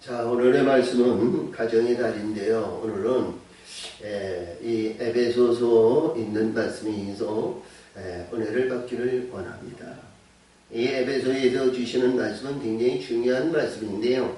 자, 오늘의 말씀은 가정의 달인데요. 오늘은 이 에베소서 있는 말씀에서 은혜를 받기를 원합니다. 이 에베소에서 주시는 말씀은 굉장히 중요한 말씀인데요.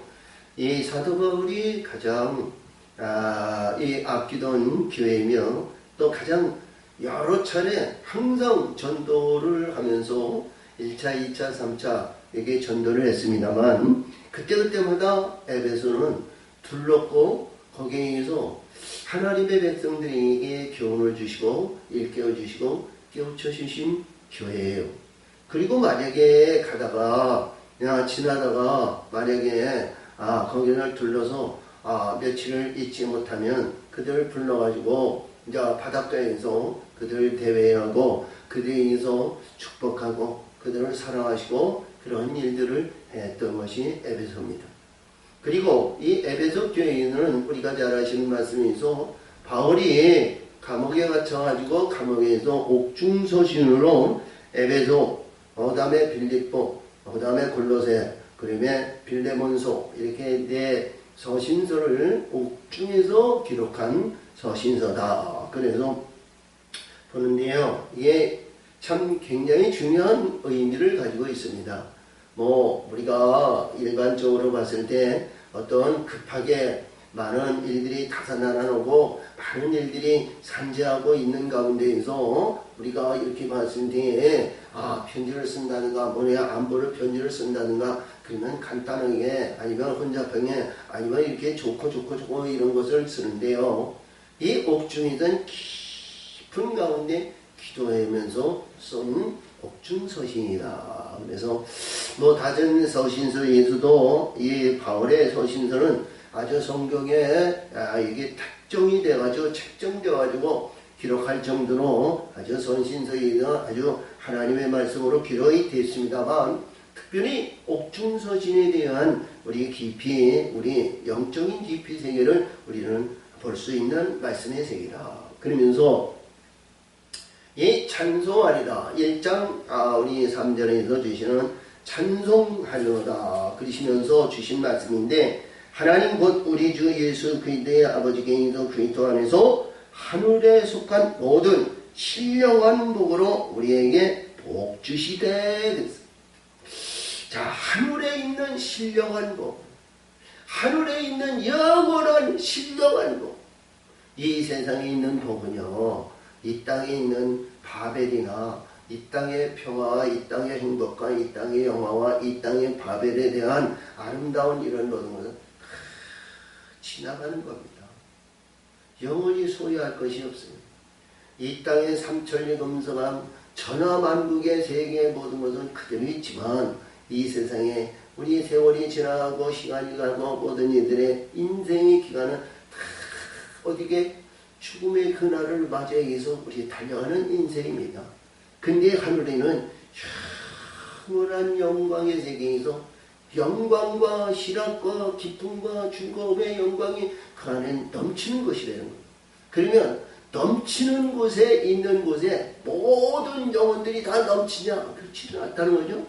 이 사도 바울이 가장 아끼던 교회이며 또 가장 여러 차례 항상 전도를 하면서 1차, 2차, 3차 이게 전도를 했습니다만 그때그때마다 에베소는 둘렀고 거기에서 하나님의 백성들에게 교훈을 주시고 일깨워 주시고 깨우쳐 주신 교회예요. 그리고 만약에 가다가 지나다가 만약에 거기를 둘러서 며칠을 잊지 못하면 그들을 불러가지고 이제 바닷가에서 그들을 대회하고 그들에게서 축복하고 그들을 사랑하시고 그런 일들을 했던 것이 에베소입니다. 그리고 이 에베소 교회는 우리가 잘 아시는 말씀에서 바울이 감옥에 갇혀가지고 감옥에서 옥중서신으로 에베소, 그 다음에 빌립보, 그 다음에 골로새, 그다음에 빌레몬서 이렇게 네 서신서를 옥중에서 기록한 서신서다. 그래서 보는데요, 이게 참 굉장히 중요한 의미를 가지고 있습니다. 우리가 일반적으로 봤을 때 어떤 급하게 많은 일들이 다산나오고 많은 일들이 산재하고 있는 가운데에서 우리가 이렇게 봤을 때 편지를 쓴다든가 안보를 편지를 쓴다든가 그러면 간단하게 아니면 혼자평에 아니면 이렇게 좋고 이런 것을 쓰는데요. 이 옥중이든 깊은 가운데 기도하면서 쓴 옥중서신이다. 그래서 다른 서신서에서도 이 바울의 서신서는 아주 성경에 이게 특정이 돼가지고 책정돼가지고 기록할 정도로 아주 서신서에서 아주 하나님의 말씀으로 기록이 됐습니다만 특별히 옥중서신에 대한 우리 깊이 우리 영적인 깊이 세계를 우리는 볼 수 있는 말씀의 세계다. 그러면서 이 찬송하리다 1장 우리 3절에서 주시는 찬송하리로다 그러시면서 주신 말씀인데 하나님 곧 우리 주 예수 그리스도의 아버지께서 그리스도 안에서 하늘에 속한 모든 신령한 복으로 우리에게 복 주시되. 자, 하늘에 있는 신령한 복, 하늘에 있는 영원한 신령한 복. 이 세상에 있는 복은요, 이 땅에 있는 바벨이나 이 땅의 평화와 이 땅의 행복과 이 땅의 영화와 이 땅의 바벨에 대한 아름다운 이런 모든 것은 지나가는 겁니다. 영원히 소유할 것이 없습니다. 이 땅의 삼천리 금성함 전하만국의 세계의 모든 것은 그대로 있지만 이 세상에 우리 세월이 지나가고 시간이 가고 모든 이들의 인생의 기간은 다 어디게 죽음의 그날을 맞이하기 위해서 우리 달려가는 인생입니다. 근데 하늘에는 영원한 영광의 세계에서 영광과 희락과 기쁨과 즐거움의 영광이 그 안에 넘치는 것이라는 거예요. 그러면 넘치는 곳에 있는 곳에 모든 영혼들이 다 넘치냐? 그렇지는 않다는 거죠.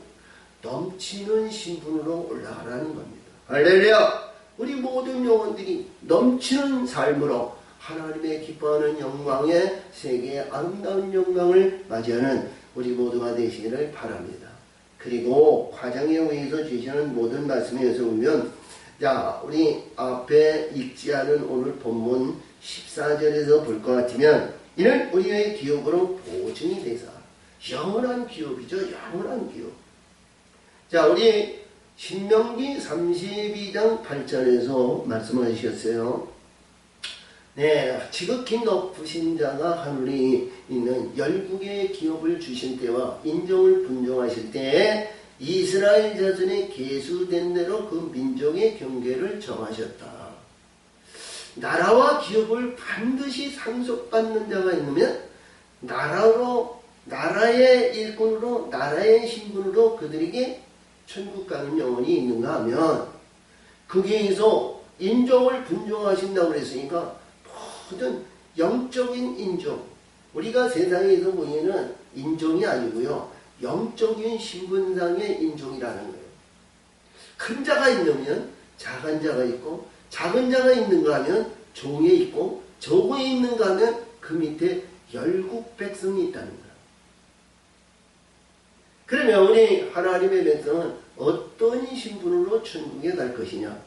넘치는 신분으로 올라가라는 겁니다. 할렐루야! 우리 모든 영혼들이 넘치는 삶으로 하나님의 기뻐하는 영광의 세계의 아름다운 영광을 맞이하는 우리 모두가 되시기를 바랍니다. 그리고 과장에 의해서 주시는 모든 말씀에서 보면 우리 앞에 읽지 않은 오늘 본문 14절에서 볼 것 같으면 이는 우리의 기업으로 보증이 되사 영원한 기업이죠. 영원한 기업. 자, 우리 신명기 32장 8절에서 말씀하셨어요. 네, 지극히 높으신 자가 하늘에 있는 열국의 기업을 주신 때와 인종을 분종하실 때에 이스라엘 자손의 계수된 대로 그 민족의 경계를 정하셨다. 나라와 기업을 반드시 상속받는 자가 있으면 나라의 일꾼으로 나라의 신분으로 그들에게 천국 가는 영혼이 있는가 하면 거기에서 인종을 분종하신다고 그랬으니까 모든 영적인 인종, 우리가 세상에서 보이는 인종이 아니고요, 영적인 신분상의 인종이라는 거예요. 큰 자가 있으면 작은 자가 있고, 작은 자가 있는가 하면 종에 있고, 종에 있는가 하면 그 밑에 열국 백성이 있다는 거야. 그러면 우리 하나님의 백성은 어떤 신분으로 천국에 갈 것이냐?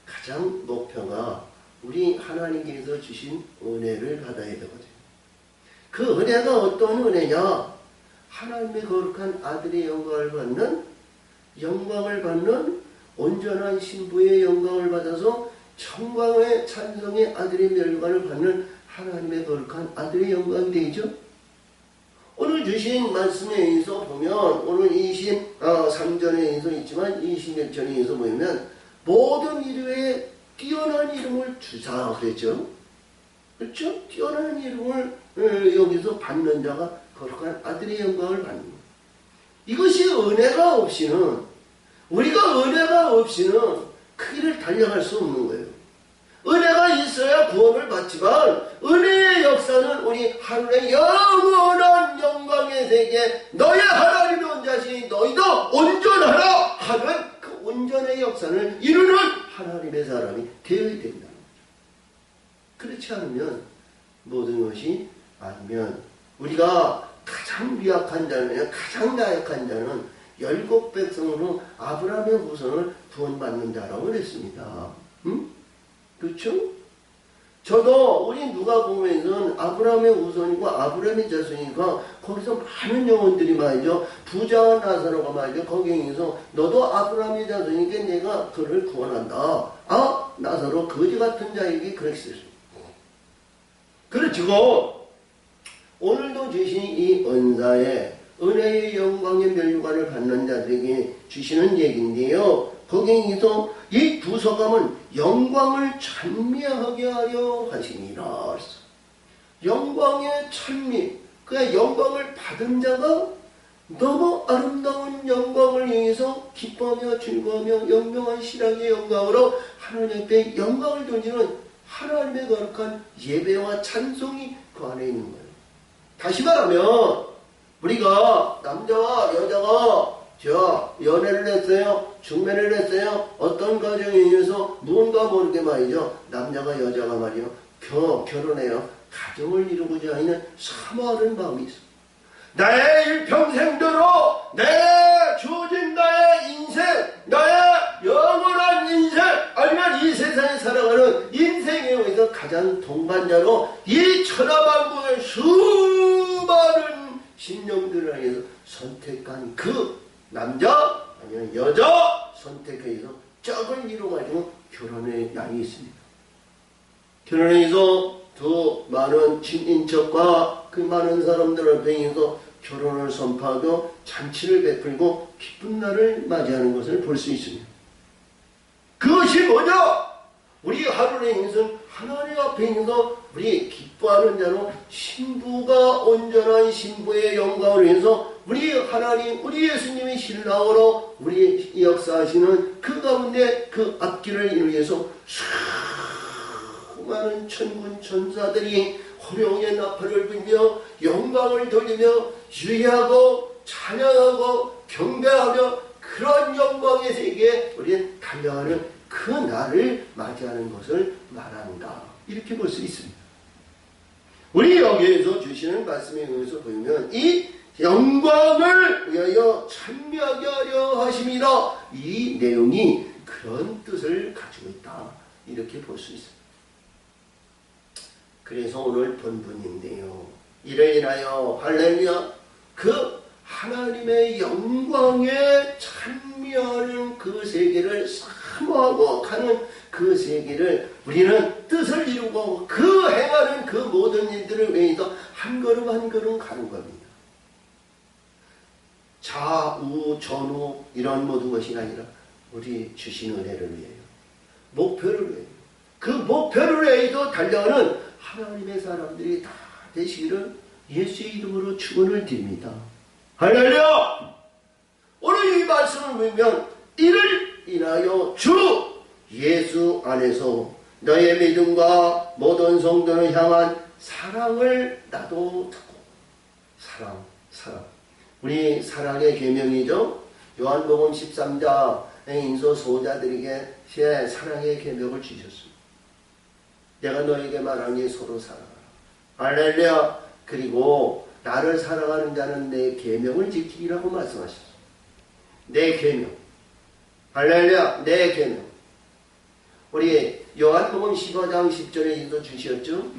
가장 목표가 우리 하나님께서 주신 은혜를 받아야 되거든요. 그 은혜가 어떤 은혜냐? 하나님의 거룩한 아들의 영광을 받는 온전한 신부의 영광을 받아서 청광의 찬송의 아들의 멸관을 받는 하나님의 거룩한 아들의 영광이 되죠. 오늘 주신 말씀에 의해서 보면 오늘 23절에 의해서 있지만 21절에 의해서 보면 모든 인류에 뛰어난 이름을 주사 그랬죠. 그렇죠? 뛰어난 이름을 여기서 받는 자가 거룩한 아들의 영광을 받는 거예요. 이것이 은혜가 없이는, 우리가 은혜가 없이는 그 길을 달려갈 수 없는 거예요. 은혜가 있어야 구원을 받지만 은혜의 역사는 우리 하늘의 영원한 영광의 세계, 너의 하나님의 온자신이 너희도 온전하라 하는 그 온전의 역사를 이루는 하나님의 사람이 되어야 된다는 거죠. 그렇지 않으면 모든 것이 아니면 우리가 가장 미약한 자는, 가장 나약한 자는 열국 백성으로 아브라함의 후손을 구원받는 자라고 그랬습니다. 응? 그렇죠? 저도 우리 누가복음에서는 아브라함의 후손이고 아브라함의 자손이니까 거기서 많은 영혼들이 말이죠. 부자와 나사로가 말이죠. 거기에서 너도 아브라함의 자손이니까 내가 그를 구원한다. 아, 나사로 거지 같은 자에게 그렇게 썼어요. 그렇지고 오늘도 주신 이 은사에 은혜의 영광의 멸관을 받는 자들에게 주시는 얘기인데요. 거기에서 이 두 서감은 영광을 찬미하게 하려 하시니라. 영광의 찬미, 그 영광을 받은 자가 너무 아름다운 영광을 위해서 기뻐하며 즐거워하며 영명한 신앙의 영광으로 하나님 앞에 영광을 돌리는 하나님의 거룩한 예배와 찬송이 그 안에 있는 거예요. 다시 말하면 우리가 남자와 여자가 연애를 했어요. 중매를 했어요. 어떤 과정에 의해서 누군가 모르게 말이죠. 남자가 여자가 말이요. 결혼해요. 가정을 이루고자 하는 사모하는 마음이 있어. 나의 일평생대로 내 주어진 나의 인생, 나의 영원한 인생, 아니면 이 세상에 살아가는 인생에 의해서 가장 동반자로 이 천하만국의 수많은 심령들을 위해서 선택한 그 남자 아니면 여자 선택해서 짝을 이루어가지고 결혼의 양이 있습니다. 결혼해서 더 많은 친인척과 그 많은 사람들 앞에서 결혼을 선포하고 잔치를 베풀고 기쁜 날을 맞이하는 것을 볼 수 있습니다. 그것이 뭐냐? 우리 하늘에 있는 하나님 앞에 있는 우리 기뻐하는 자로 신부가 온전한 신부의 영광을 위해서 우리 하나님, 우리 예수님이 신랑으로 우리 역사하시는 그 가운데 그 앞길을 위해서 수많은 천군 천사들이 호령의 나팔을 불며 영광을 돌리며 유의하고 찬양하고 경배하며 그런 영광의 세계에 우리는 달려가는 그 날을 맞이하는 것을 말한다. 이렇게 볼 수 있습니다. 우리 여기에서 주시는 말씀에 의해서 보면 이 영광을 위하여 찬미하게 하려 하심이라, 이 내용이 그런 뜻을 가지고 있다. 이렇게 볼 수 있습니다. 그래서 오늘 본문인데요. 이를 인하여 할렐루야, 그 하나님의 영광에 찬미하는 그 세계를 사모하고 가는 그 세계를 우리는 뜻을 이루고 그 행하는 그 모든 일들을 위해서 한 걸음 한 걸음 가는 겁니다. 좌우 전후 이런 모든 것이 아니라 우리 주신 은혜를 위하여, 목표를 위하여, 그 목표를 위해서 달려가는 하나님의 사람들이 다 되시기를 예수의 이름으로 축원을 드립니다. 할렐루야! 오늘 이 말씀을 보면 이를 인하여 주 예수 안에서 너의 믿음과 모든 성도를 향한 사랑을 나도 듣고, 사랑 우리 사랑의 계명이죠. 요한복음 13장의 인소 소자들에게 제 사랑의 계명을 주셨습니다. 내가 너에게 말하니 서로 사랑하라. 할렐루야. 그리고 나를 사랑하는 자는 내 계명을 지키리라고 말씀하셨습니다. 내 계명. 할렐루야. 내 계명. 우리 요한복음 15장 10절에 인도 주셨죠.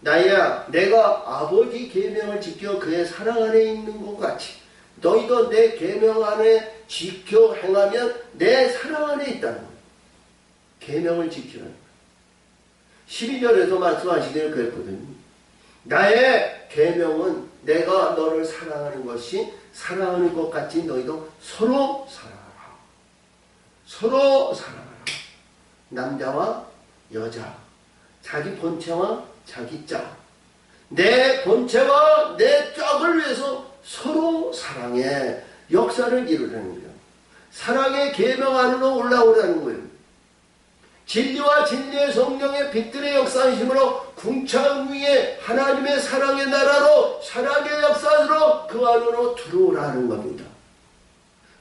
나야 내가 아버지 계명을 지켜 그의 사랑 안에 있는 것 같이 너희도 내 계명 안에 지켜 행하면 내 사랑 안에 있다는 거예요. 계명을 지키라는 거예요. 12절에도 말씀하시기를 그랬거든요. 나의 계명은 내가 너를 사랑하는 것이 사랑하는 것 같이 너희도 서로 사랑하라. 서로 사랑하라. 남자와 여자, 자기 본체와 자기 짝, 내 본체와 내 짝을 위해서 서로 사랑의 역사를 이루라는 거예요. 사랑의 계명 안으로 올라오라는 거예요. 진리와 진리의 성령의 빛들의 역사이심으로 궁창 위에 하나님의 사랑의 나라로 사랑의 역사로 그 안으로 들어오라는 겁니다.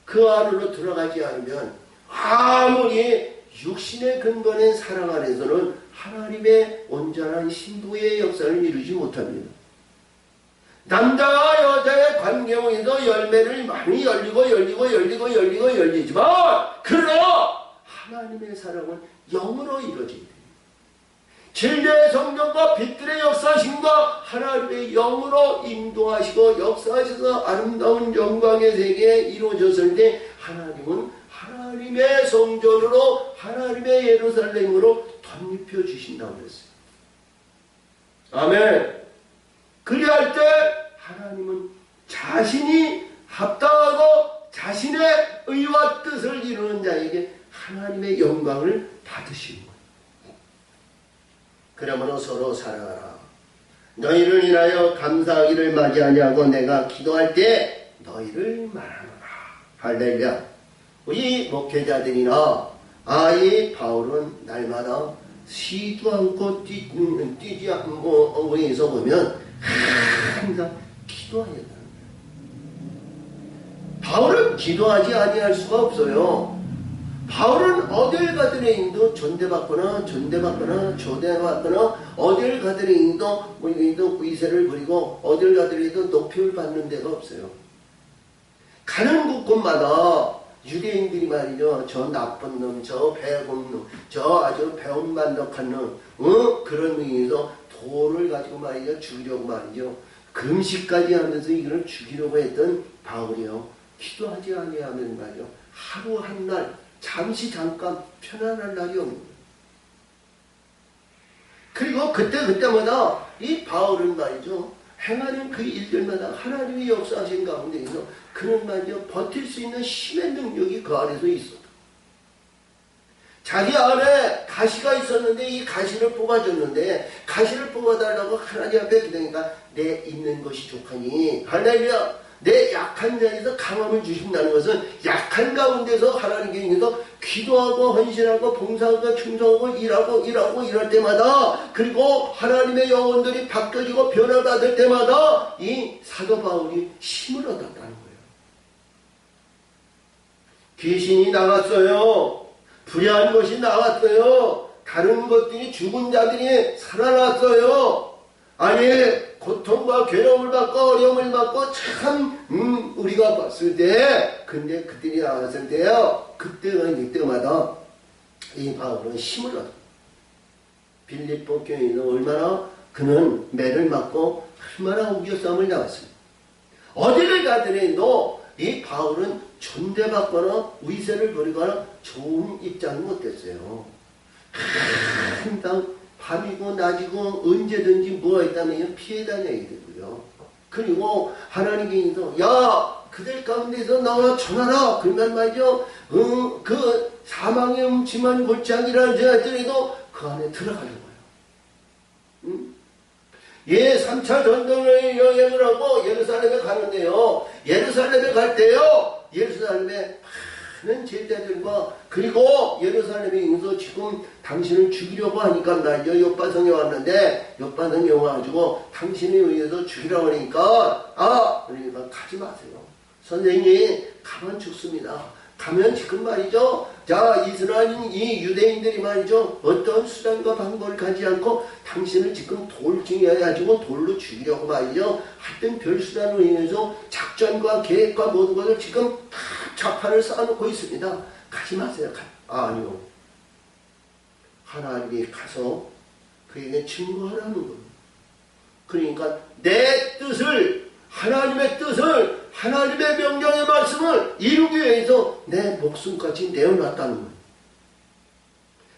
그 안으로 들어가지 않으면 아무리 육신의 근본인 사랑 안에서는 하나님의 온전한 신부의 역사를 이루지 못합니다. 남자와 여자의 관계에서 열매를 많이 열리지만 그러나 하나님의 사랑은 영으로 이루어집니다. 진리의 성령과 빛들의 역사심과 하나님의 영으로 인도하시고 역사하셔서 아름다운 영광의 세계에 이루어졌을 때 하나님은 하나님의 성전으로 하나님의 예루살렘으로 덧입혀 주신다고 그랬어요. 아멘. 그리할 때 하나님은 자신이 합당하고 자신의 의와 뜻을 이루는 자에게 하나님의 영광을 받으시는 거예요. 그러므로 서로 사랑하라. 너희를 인하여 감사하기를 맞이하냐고 내가 기도할 때 너희를 말하노라. 할렐루야. 우리 목회자들이나 이 바울은 날마다 쉬도 않고 뛰지 않고 우리에서 보면 항상 기도해야 된다는 거예요. 바울은 기도하지 아니할 수가 없어요. 바울은 어딜 가더니도 존대받거나 조대받거나 어딜 가더니도 위세를 부리고 어딜 가더니도 높임을 받는 데가 없어요. 가는 곳곳마다 유대인들이 말이죠. 저 나쁜 놈, 저 배운 놈, 저 아주 배은반덕한 놈, 그런 의미에서 돌을 가지고 말이죠. 죽이려고 말이죠. 금식까지 하면서 이걸 죽이려고 했던 바울이요. 기도하지 아니하면 말이죠. 하루 한 날, 잠깐 편안할 날이 없는 거예요. 그리고 그때마다 이 바울은 말이죠. 행하는 그 일들마다 하나님의 역사하신 가운데에서 그는 말이죠. 버틸 수 있는 힘의 능력이 그 안에서 있었다. 자기 안에 가시가 있었는데 이 가시를 뽑아줬는데 가시를 뽑아달라고 하나님 앞에 기도하니까 내 있는 것이 족하니 할렐루야. 내 약한 자리에서 강함을 주신다는 것은 약한 가운데서 하나님께 인해서 기도하고 헌신하고 봉사하고 충성하고 일하고 이럴 때마다 그리고 하나님의 영혼들이 바뀌어지고 변화받을 때마다 이 사도 바울이 힘을 얻었다는 거예요. 귀신이 나갔어요. 불의한 것이 나갔어요. 다른 것들이 죽은 자들이 살아났어요. 아니 고통과 괴로움을 받고 어려움을 받고 참 우리가 봤을 때 근데 그들이 나왔을 때요. 그때마다 이 바울은 힘을 얻어. 빌립보 교회는 얼마나 그는 매를 맞고 얼마나 우겨싸움을 나왔습니다. 어디를 가더라도 이 바울은 존대받거나 위세를 부리거나 좋은 입장이 못됐어요. 항상 밤이고 낮이고 언제든지 뭐가 있다면 피해 다녀야 되고요. 그리고 하나님께서 야 그들 가운데서 나와 전하라 그러면 말이죠. 그 사망의 음침한 골짜기라는 자들이도 그 안에 들어가는 거예요. 3차 전도를 여행을 하고 예루살렘에 가는데요. 예루살렘에 갈 때요. 예루살렘에 많은 제자들과 그리고 예루살렘에 있어서 지금 당신을 죽이려고 하니까 말이죠. 욥바성에 왔는데 욥바성에 와가지고 당신에 의해서 죽이라고 하니까 그러니까 가지 마세요. 선생님, 가면 죽습니다. 가면 지금 말이죠. 자, 이스라엘, 이 유대인들이 말이죠. 어떤 수단과 방법을 가지 않고 당신을 지금 돌증해가지고 돌로 죽이려고 말이죠. 하여튼 별 수단으로 인해서 작전과 계획과 모든 것을 지금 다 좌판을 쌓아놓고 있습니다. 가지 마세요. 아니요. 하나님이 가서 그에게 증거하라는 거예요. 그러니까 내 뜻을, 하나님의 뜻을, 하나님의 명령의 말씀을 이루기 위해서 내 목숨까지 내어놨다는 거예요.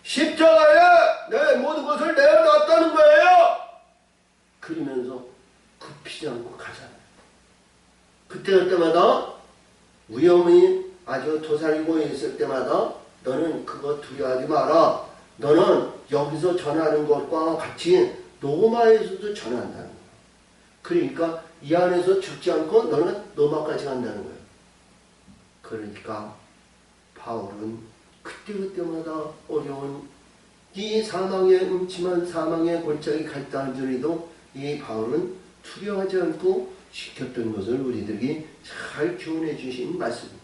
십자가에 내 모든 것을 내어놨다는 거예요. 그러면서 굽히지 않고 가잖아요. 그때마다 위험이 아주 도사리고 있을 때마다 너는 그거 두려워하지 마라. 너는 여기서 전하는 것과 같이 로마에서도 전한다는 거예요. 그러니까 이 안에서 죽지 않고 너는 로마까지 간다는 거예요. 그러니까 바울은 그때마다 어려운 이 사망의 음침한 사망의 골짜기 갈등한 줄에도 이 바울은 두려워하지 않고 지켰던 것을 우리들에게 잘 교훈해 주신 말씀입니다.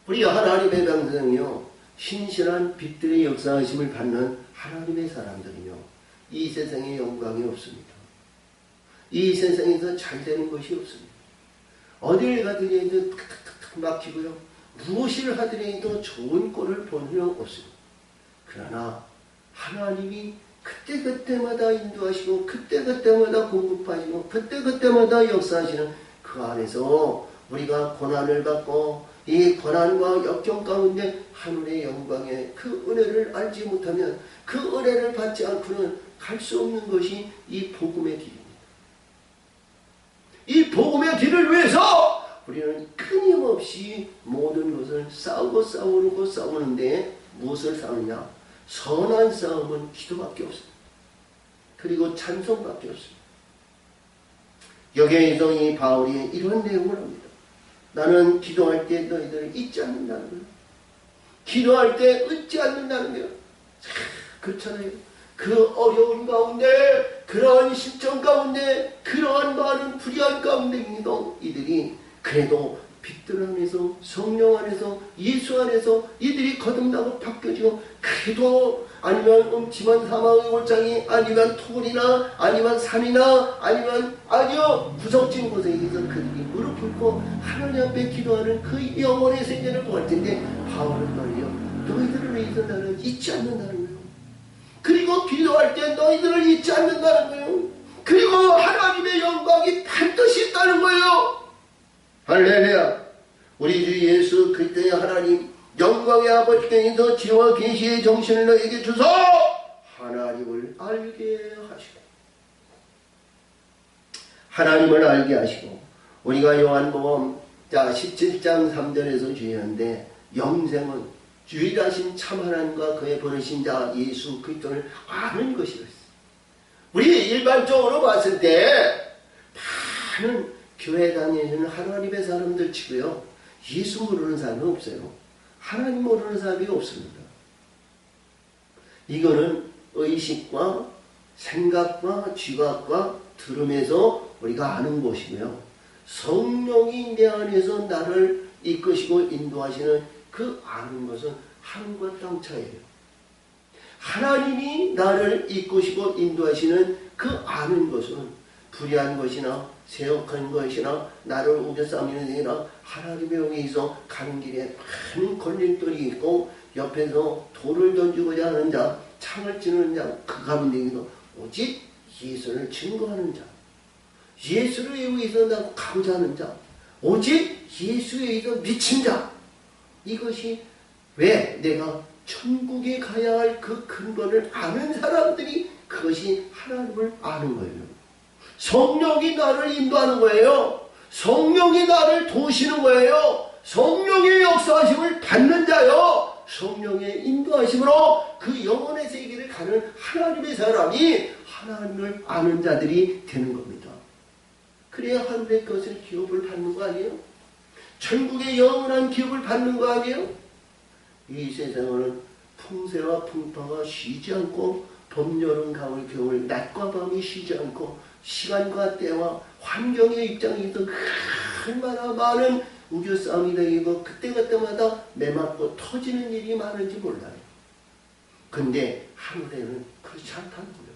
우리 하나님의 백성이요, 신실한 빛들의 역사하심을 받는 하나님의 사람들이요, 이 세상에 영광이 없습니다. 이 세상에서 잘 되는 것이 없습니다. 어딜 가더라도 탁탁탁 막히고요, 무엇을 하더라도 좋은 꼴을 본 일 없습니다. 그러나 하나님이 그때그때마다 인도하시고 그때그때마다 공급하시고 그때그때마다 역사하시는 그 안에서 우리가 고난을 받고 이 고난과 역경 가운데 하늘의 영광의 그 은혜를 알지 못하면 그 은혜를 받지 않고는 갈 수 없는 것이 이 복음의 길입니다. 이 복음의 길을 위해서 우리는 끊임없이 모든 것을 싸우는데 무엇을 싸우느냐? 선한 싸움은 기도밖에 없습니다. 그리고 찬송밖에 없습니다. 여기에서 이 바울이 이런 내용을 합니다. 나는 기도할 때 너희들을 잊지 않는다는 거예요. 기도할 때 잊지 않는다는 거예요. 그렇잖아요. 그 어려운 가운데, 그러한 심정 가운데, 그러한 많은 불의한 가운데 이들이 그래도 빛들 안에서, 성령 안에서, 예수 안에서 이들이 거듭나고 바뀌어지고, 그래도 아니면 음침한 사망의 골짜기, 아니면 토굴이나, 아니면 산이나, 아니면 아니요 구석진 곳에서 그들이 무릎 꿇고 하나님 앞에 기도하는 그 영혼의 세계를 보할 텐데, 바울은 말이요, 너희들을 위해서 나는 잊지 않는다는 거예요. 그리고 기도할 때 너희들을 잊지 않는다는 거예요. 그리고 하나님의 영광이 반드시 있다는 거예요. 할렐루야. 우리 주 예수 그리스도의 하나님 영광의 아버지께서 지혜와 계시의 정신을 너에게 주소 하나님을 알게 하시고, 하나님을 알게 하시고, 우리가 요한복음 17장 3절에서 주의하는데, 영생은 유일하신 참 하나님과 그의 보내신 자 예수 그리스도를 아는 것이었어요. 우리 일반적으로 봤을 때 많은 교회 다니는 하나님의 사람들 치고요, 예수 모르는 사람이 없어요. 하나님 모르는 사람이 없습니다. 이거는 의식과 생각과 지각과 들음에서 우리가 아는 것이고요, 성령이 내 안에서 나를 이끄시고 인도하시는 그 아는 것은 하늘과 땅 차이예요. 하나님이 나를 이끄시고 인도하시는 그 아는 것은 불의한 것이나 세역한 것이나 나를 우겨싸미는 일이나 하나님의 영에서 가는 길에 많은 걸림돌이 있고 옆에서 돌을 던지고자 하는 자, 창을 찌르는 자, 그 가운데에서 오직 예수를 증거하는 자, 예수를 위해서 나고 가고자 하는 자, 오직 예수에 의해서 미친 자, 이것이 왜 내가 천국에 가야 할 그 근본을 아는 사람들이 그것이 하나님을 아는 거예요. 성령이 나를 인도하는 거예요. 성령이 나를 도우시는 거예요. 성령의 역사하심을 받는 자요, 성령의 인도하심으로 그 영혼의 세계를 가는 하나님의 사람이 하나님을 아는 자들이 되는 겁니다. 그래야 하늘의 것을 기업을 받는 거 아니에요? 천국의 영원한 기업을 받는 거 아니에요? 이 세상에는 풍세와 풍파가 쉬지 않고 봄, 여름, 가을, 겨울, 낮과 밤이 쉬지 않고 시간과 때와 환경의 입장에서 얼마나 많은 우겨싸움이 되고 그때마다 매맞고 터지는 일이 많은지 몰라요. 근데 하늘에는 그렇지 않다는 거예요.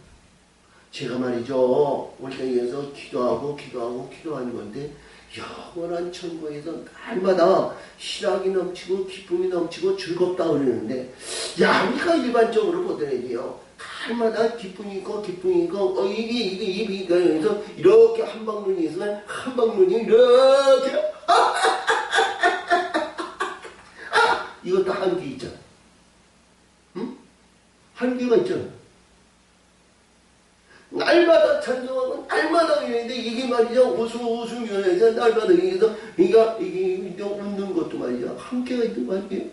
제가 말이죠, 우리가 위해서 기도하는 건데 영원한 천국에서 날마다 희락이 넘치고 기쁨이 넘치고 즐겁다 그러는데, 야, 우리가 일반적으로 보더라도요, 날마다 기쁨이 있고 이게 그래서 이렇게 한방눈이 있으면 한방눈이 이렇게 이것도 한계 있잖아. 응? 한계가 있잖아. 날마다 찬송하고 날마다 이랬는데 이게 말이죠, 웃음면에서 날마다 여기서 이게 웃는 것도 말이죠, 한계가 있는 거 아니에요?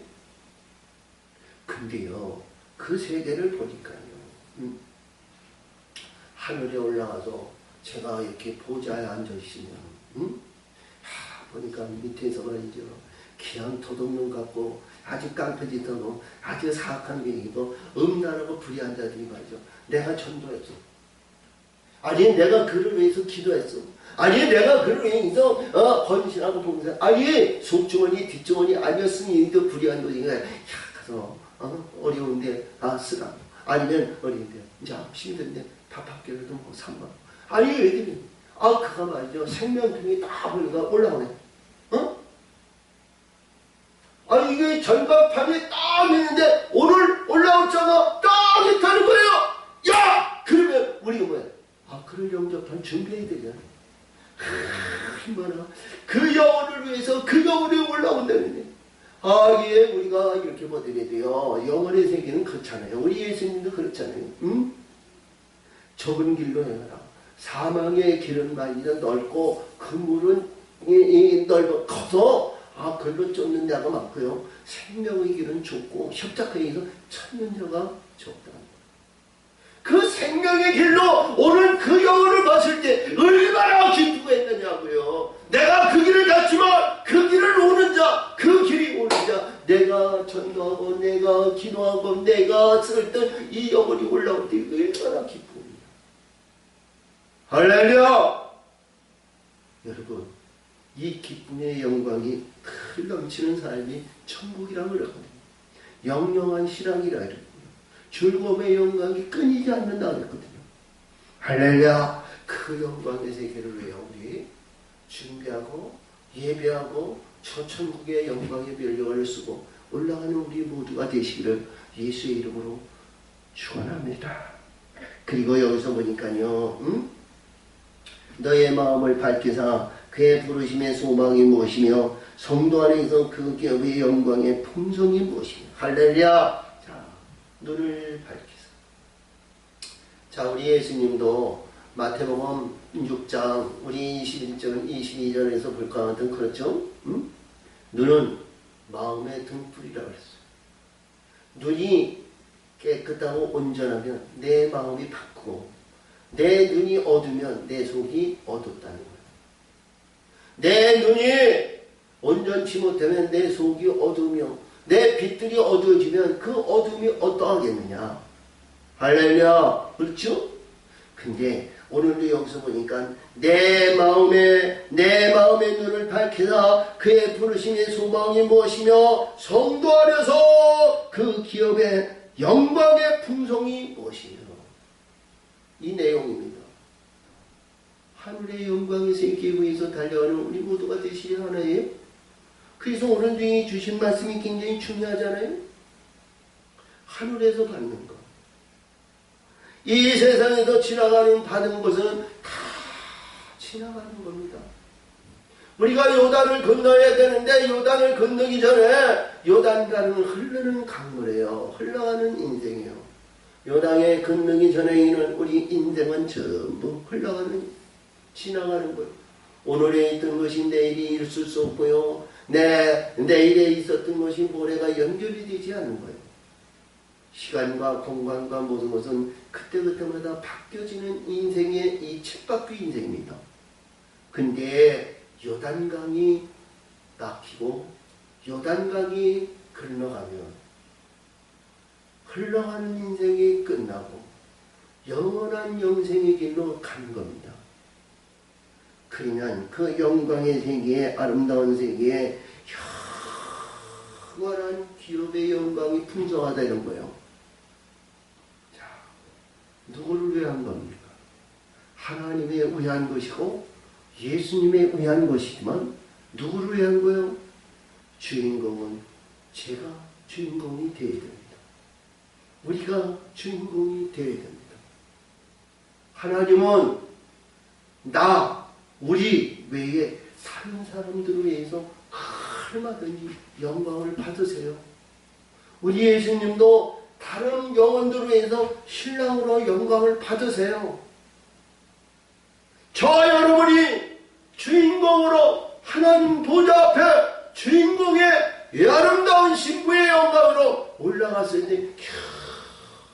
근데요, 그 세계를 보니까요, 하늘에 올라가서 제가 이렇게 보좌에 앉아있으면 보니까 밑에서 말이죠, 그냥 도둑놈 같고 아주 깡패짓하고 아주 사악한 게이고 음란하고 불의한 자들이 말이죠, 내가 전도했어. 아니, 내가 그를 위해서 기도했어. 아니, 내가 그를 위해서 헌신하고 봉사. 아니, 속주머니 뒷주머니 아니었으니 더 불의한 거니까 가서 어려운데 쓰라. 아니면 어려운데 이제 힘든데 밥 한 끼라도 뭐 3만. 아니, 왜들이 그가 말이죠, 생명통이 다 보니까 올라오네. 아니, 이게 전광판이 딱 있는데 오늘 올라왔잖아. 딱 있다는 거예요. 야! 그러면 우리가 뭐야? 그를 영접한 준비해야 되잖아. 얼마나 그 영혼을 위해서 그 영혼이 올라온다는데. 예, 우리가 이렇게 보더라도 돼요. 영혼의 세계는 그렇잖아요. 우리 예수님도 그렇잖아요. 응? 좁은 길로 행하라. 사망의 길은 많이 넓고 그 물은 넓어 커서 글로 쫓는 자가 많고요. 생명의 길은 좁고 협착하게 해서 찾는 자가 적다. 그 생명의 길로 오늘 그 영혼을 봤을 때 얼마나 기쁘고 했느냐고요. 내가 그 길을 갔지만 그 길을 오는 자, 그 길이 오는 자, 내가 전도하고 내가 기도하고 내가 쓸던 이 영혼이 올라올 때 얼마나 기쁩니다. 할렐루야! 여러분, 이 기쁨의 영광이 넘치는 삶이 천국이라고 그러거든요. 영영한 신앙이라 이러고 즐거움의 영광이 끊이지 않는다 그랬거든요. 할렐루야! 그 영광의 세계를 위해 우리 준비하고 예배하고 저 천국의 영광의 면류관을 쓰고 올라가는 우리 모두가 되시기를 예수의 이름으로 축원합니다. 그리고 여기서 보니까요, 너의 마음을 밝히사 그의 부르심의 소망이 무엇이며 성도 안에서 그 기업의 영광의 풍성이 무엇이며. 할렐루야! 눈을 밝히사. 자, 우리 예수님도 마태복음 6장 우리 21절 22절에서 볼 것 같은 그렇죠? 눈은 마음의 등불이라고 그랬어요. 눈이 깨끗하고 온전하면 내 마음이 밝고 내 눈이 어두면 내 속이 어둡다는 거예요. 내 눈이 온전치 못하면 내 속이 어두우며 내 빛들이 어두워지면 그 어둠이 어떠하겠느냐. 할렐루야. 그렇죠? 근데 오늘도 여기서 보니까 내 마음의 눈을 밝히사 그의 부르심의 소망이 무엇이며 성도 안에서 그 기업의 영광의 풍성이 무엇이며. 이 내용입니다. 하늘의 영광의 세계에 위해서 달려가는 우리 모두가 되시려 하나요? 그래서 오늘 주신 말씀이 굉장히 중요하잖아요. 하늘에서 받는 것. 이 세상에서 지나가는 받은 것은 다 지나가는 겁니다. 우리가 요단을 건너야 되는데 요단을 건너기 전에 요단강은 흐르는 강물이에요. 흘러가는 인생이에요. 요단에 건너기 전에는 우리 인생은 전부 흘러가는, 지나가는 거예요. 오늘에 있던 것이 내일이 있을 수 없고요. 내일에 있었던 것이 모레가 연결이 되지 않는 거예요. 시간과 공간과 모든 것은 그때그때마다 바뀌어지는 인생의 이 쳇바퀴 인생입니다. 근데 요단강이 막히고 요단강이 건너가면 흘러가는 인생이 끝나고 영원한 영생의 길로 가는 겁니다. 그러면 그 영광의 세계에, 아름다운 세계에 영원한 기업의 영광이 풍성하다 이런 거예요. 자, 누구를 위한 겁니까? 하나님에 의한 것이고 예수님에 의한 것이지만 누구를 위한 거예요? 주인공은 제가 주인공이 되어야 됩니다. 우리가 주인공이 되어야 됩니다. 하나님은 우리 외에 다른 사람들을 위해서 얼마든지 영광을 받으세요. 우리 예수님도 다른 영혼들을 위해서 신랑으로 영광을 받으세요. 저 여러분이 주인공으로 하나님 보좌 앞에 주인공의 아름다운 신부의 영광으로 올라갔을 때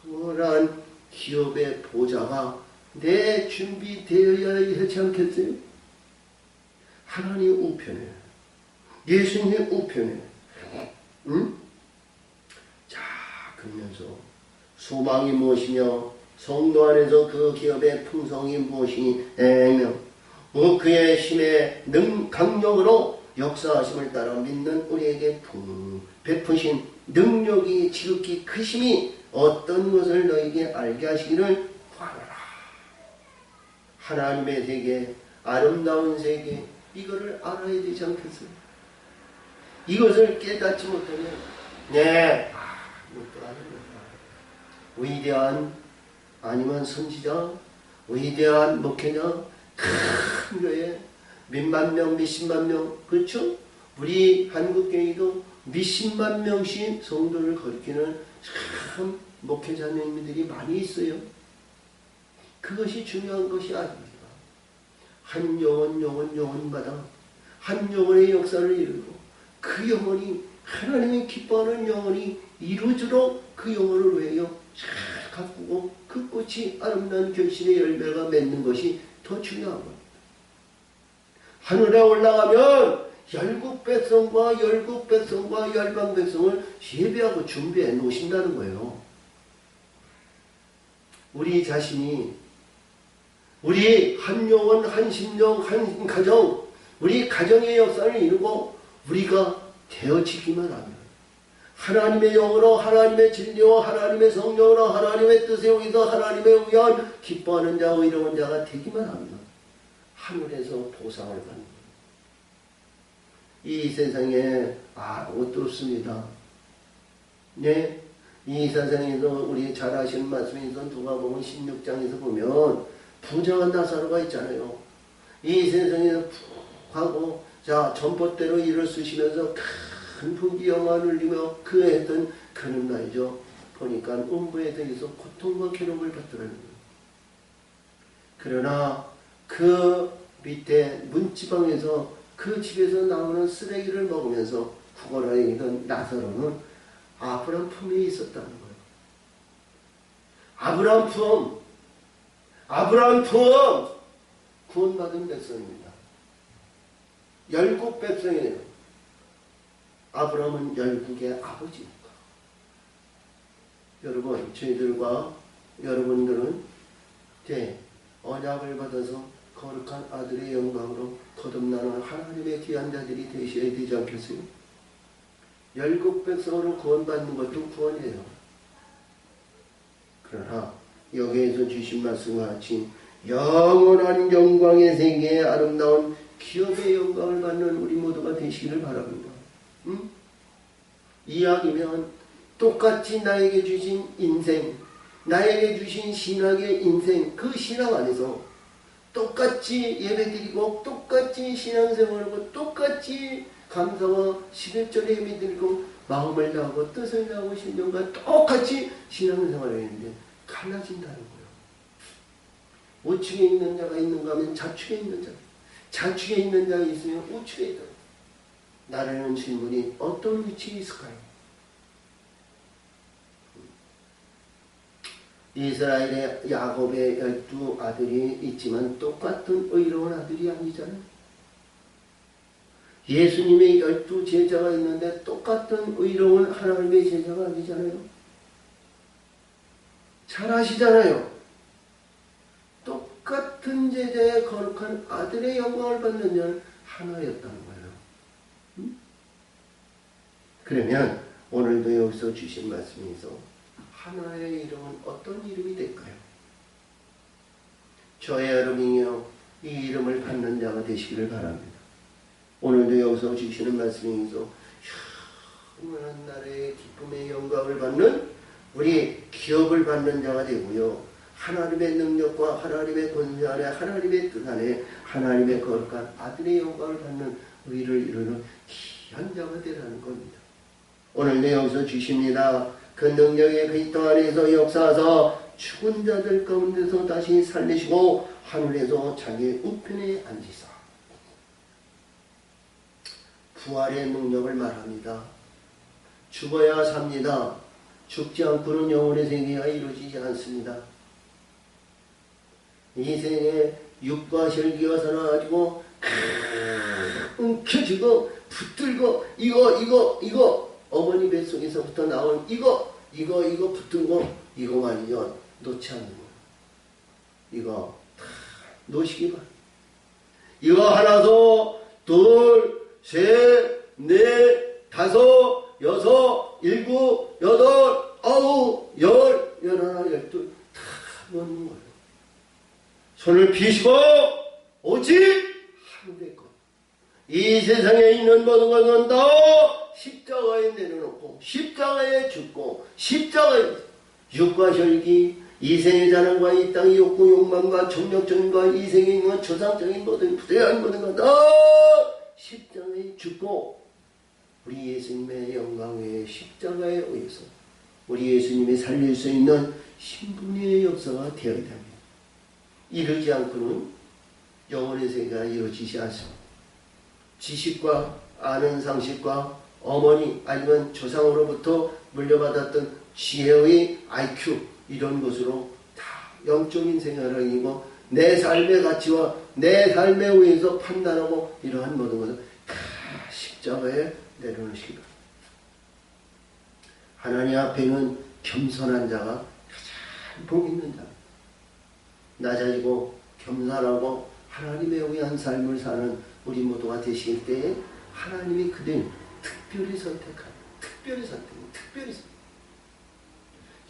영원한 기업의 보좌가 내 준비되어야 하지 않겠어요? 하나님 우편에, 예수님 우편에, 응? 자, 그러면서 소망이 무엇이며 성도 안에서 그 기업의 풍성이 무엇이며 그의 힘의 강력으로 역사하심을 따라 믿는 우리에게 베푸신 능력이 지극히 크심이 어떤 것을 너에게 알게 하시기를 바라라. 하나님의 세계, 아름다운 세계, 이거를 알아야 되지 않겠어요? 이것을 깨닫지 못하면 이것도 아는 거야. 위대한 아니면 선지자, 위대한 목회자, 큰 교회, 몇만 명, 몇십만 명, 그렇죠? 우리 한국교회도 몇십만 명씩 성도를 가리키는 참 목회자님들이 많이 있어요. 그것이 중요한 것이 아닙니다. 한 영혼마다 한 영혼의 역사를 이루고 그 영혼이 하나님이 기뻐하는 영혼이 이루어지도록 그 영혼을 위하여 잘 가꾸고 그 꽃이 아름다운 결실의 열매가 맺는 것이 더 중요한 겁니다. 하늘에 올라가면 열국 백성과 열방 백성을 예배하고 준비해 놓으신다는 거예요. 우리 자신이 우리 한 영혼, 한 심령, 한 가정, 우리 가정의 역사를 이루고 우리가 되어지기만 하면 하나님의 영으로, 하나님의 진리와 하나님의 성령으로 하나님의 뜻에 의해서 하나님에 의한 기뻐하는 자, 의로운 자가 되기만 하면 하늘에서 보상을 받는 거예요. 이 세상에 아무것도 없습니다. 네? 이 세상에서 우리 잘 아시는 말씀에서 누가복음 16장에서 보면 부자가 나사로가 있잖아요. 이 세상에서 푹 하고 전봇대로 일을 쓰시면서 큰 풍기 영화를 누리며 그 했던 그런 말이죠. 보니까 음부에 대해서 고통과 괴로움을 받더라는 거예요. 그러나 그 밑에 문지방에서 그 집에서 나오는 쓰레기를 먹으면서 구걸하여 있던 나사로는 아브라함 품에 있었다는 거예요. 아브라함 품 구원받은 백성입니다. 열국 백성이에요. 아브라함은 열국의 아버지입니다. 여러분, 저희들과 여러분들은 언약을 받아서 거룩한 아들의 영광으로 거듭나는 하나님의 귀한 자들이 되셔야 되지 않겠어요? 열국 백성으로 구원받는 것도 구원이에요. 그러나 여기에서 주신 말씀과 같이 영원한 영광의 세계에 아름다운 기업의 영광을 받는 우리 모두가 되시기를 바랍니다. 이야기면 똑같이 나에게 주신 인생, 나에게 주신 신앙의 인생, 그 신앙 안에서 똑같이 예배드리고 똑같이 신앙생활하고 똑같이 감사와 11절에 예배드리고 마음을 다하고 뜻을 다하고 신령과 똑같이 신앙생활을 했는데 갈라진다는 거예요. 우측에 있는 자가 있는가 하면 좌측에 있는 자, 좌측에 있는 자가 있으면 우측에 있다. 나라는 질문이 어떤 위치에 있을까요? 이스라엘의 야곱의 12 아들이 있지만 똑같은 의로운 아들이 아니잖아요. 예수님의 12 제자가 있는데 똑같은 의로운 하나님의 제자가 아니잖아요. 잘 아시잖아요. 똑같은 같은 제자의 거룩한 아들의 영광을 받는 자는 하나였다는 거예요. 그러면 오늘도 여기서 주신 말씀에서 하나의 이름은 어떤 이름이 될까요? 저의 여러분이요, 이 이름을 받는 자가 되시기를 바랍니다. 오늘도 여기서 주시는 말씀에서 영원한 나라의 기쁨의 영광을 받는 우리 기업을 받는 자가 되고요, 하나님의 능력과 하나님의 권세 안에 하나님의 뜻 안에 하나님의 거룩한 아들의 영광을 받는 의를 이루는 귀한 자가 되라는 겁니다. 오늘도 여기서 주십니다. 그 능력의 그리스도 안에서 역사하사 죽은 자들 가운데서 다시 살리시고 하늘에서 자기 우편에 앉으사. 부활의 능력을 말합니다. 죽어야 삽니다. 죽지 않고는 영혼의 세계가 이루어지지 않습니다. 이 생에 육과 혈기가 살아가지고 움켜쥐고 붙들고 이거 어머니 뱃속에서부터 나온 이거 붙은 거 이거 말이죠. 놓지 않는 거. 이거 다 놓으시기 바랍니다. 이거 하나도 둘, 셋, 넷, 다섯, 여섯, 일곱, 여덟, 아홉, 열, 열하나, 열둘 다 놓는 거예요. 손을 비시고 오직 하늘의 것. 이 세상에 있는 모든 것은 다 십자가에 내려놓고 십자가에 죽고 십자가에 육과 혈기 이생의 자랑과 이 땅의 욕구 욕망과 정력적인과 이생의 있는 조상적인 모든 부대한 모든 것 다 십자가에 죽고 우리 예수님의 영광 외에 십자가에 의해서 우리 예수님이 살릴 수 있는 신분의 역사가 되어야 됩니다. 이르지 않고는 영혼의 세계가 이루어지지 않습니다. 지식과 아는 상식과 어머니 아니면 조상으로부터 물려받았던 지혜의 IQ 이런 것으로 다 영적인 생활을 이고 내 삶의 가치와 내 삶에 의해서 판단하고 이러한 모든 것을 다 십자가에 내려놓으시기 바랍니다. 하나님 앞에는 겸손한 자가 가장 복 있는 자입니다. 낮아지고 겸손하고 하나님에 의한 삶을 사는 우리 모두가 되실 때에 하나님이 그들 특별히 선택한 특별히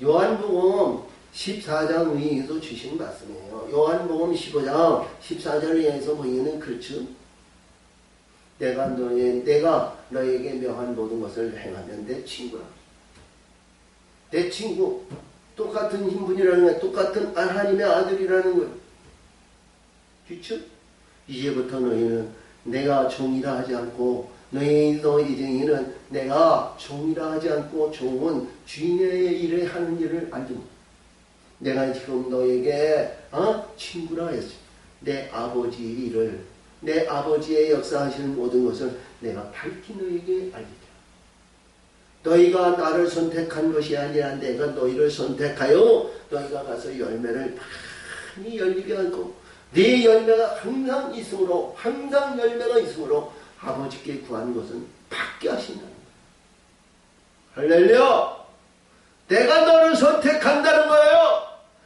요한복음 14장 위에서 주신 말씀이에요. 요한복음 15장 14절을 위해서 보이는 그렇죠. 내가 너에게 명한 모든 것을 행하면 내 친구라. 내 친구. 똑같은 신분이라는 거예요. 똑같은 하나님의 아들이라는 거예요. 그렇죠? 이제부터 너희는 내가 종이라 하지 않고 너희도 이제는 내가 종이라 하지 않고 종은 주인의 일을 하는 일을 알지 못. 내가 지금 너에게 친구라 했어. 내 아버지 일을 내 아버지의 역사하시는 모든 것을 내가 밝히 너에게 알게 돼. 너희가 나를 선택한 것이 아니라 내가 너희를 선택하여 너희가 가서 열매를 많이 열리게 하고 네 열매가 항상 열매가 있으므로 아버지께 구하는 것은 받게 하신다는 거예요. 할렐루야! 내가 너를 선택한다는 거예요.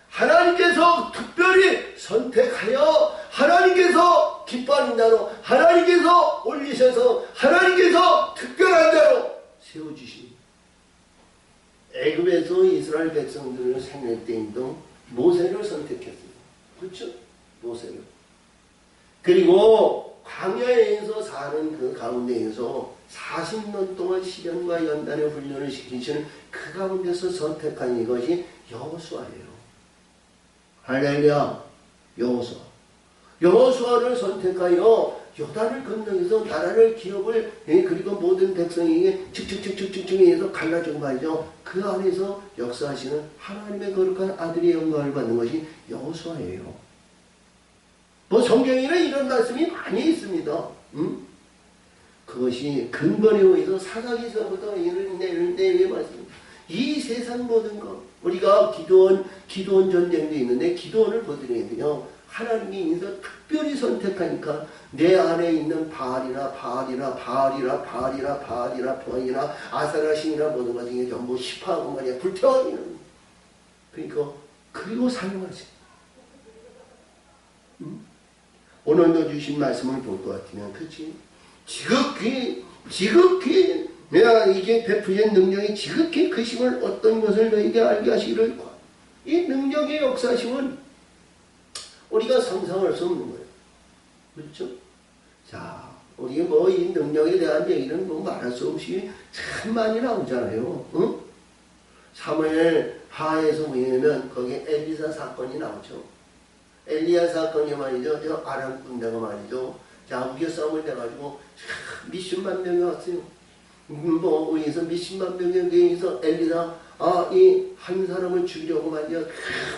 하나님께서 특별히 선택하여 하나님께서 기뻐하는 자로 하나님께서 올리셔서 하나님께서 특별한 자로 세워주십니다. 애굽에서 이스라엘 백성들을 생낼 때에도 모세를 선택했어요. 그렇죠? 모세를. 그리고 광야에서 사는 그 가운데에서 40년 동안 시련과 연단의 훈련을 시키시는 그 가운데서 선택한 이것이 여호수아예요. 할렐루야. 여호수아를 선택하여 요단을 건너에서 나라를 기업을 그리고 모든 백성에게 축축축축축축해서 갈라주고 말이죠. 그 안에서 역사하시는 하나님의 거룩한 아들의 영광을 받는 것이 여호수아예요. 뭐 성경에는 이런 말씀이 많이 있습니다. 그것이 근본에 의해서 사사기서부터 이런 내용의 말씀. 이 세상 모든 것 우리가 기도원 전쟁도 있는데 기도원을 보드려야 돼요. 하나님이 인서 특별히 선택하니까 내 안에 있는 바알이나 아사라 신이나 모든 것 중에 전부 시파하고 말이야 불태워지는. 그러니까 그리고 사용하세요. 오늘도 주신 말씀을 볼 것 같으면, 그치? 지극히 내가 이게 베푸신 능력이 지극히 크심을 어떤 것을 너에게 알게 하시기를. 이 능력의 역사심은 우리가 상상할 수 없는 거예요. 그렇죠? 자, 우리 뭐 이 능력에 대한 얘기는 뭐 말할 수 없이 참 많이 나오잖아요. 응? 사무엘 하에서 보면 거기에 엘리사 사건이 나오죠. 엘리야 사건이 말이죠. 저 아람 군대가 말이죠. 자, 우겨 싸움을 내가지고 몇십만 명이 왔어요. 뭐 의해서 몇십만 명에 의해서 엘리사 이 한 사람을 죽이려고 말이야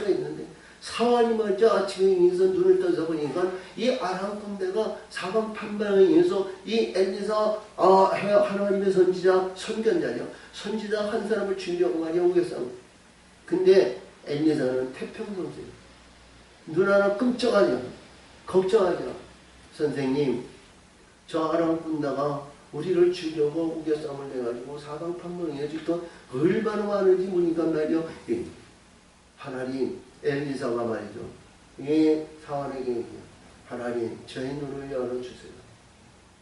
했는데 사환이 말이죠. 아침에 의해서 눈을 떠서 보니까 이 아람 군대가 사방팔방에 의해서 이 엘리사 하나님의 선지자 선견자죠. 선지자 한 사람을 죽이려고 말이야 우겨 싸움. 근데 엘리사는 태평성세요. 눈 하나 끔찍하죠. 걱정하죠. 선생님, 저 아람 군대가 우리를 죽이려고 우겨 싸움을 내가지고 사방팔방에 지금 얼마나 많은지 보니까 말이요. 하나님, 엘리사가 말이죠. 이 사환에게 얘기해요. 하나님, 저의 눈을 열어주세요.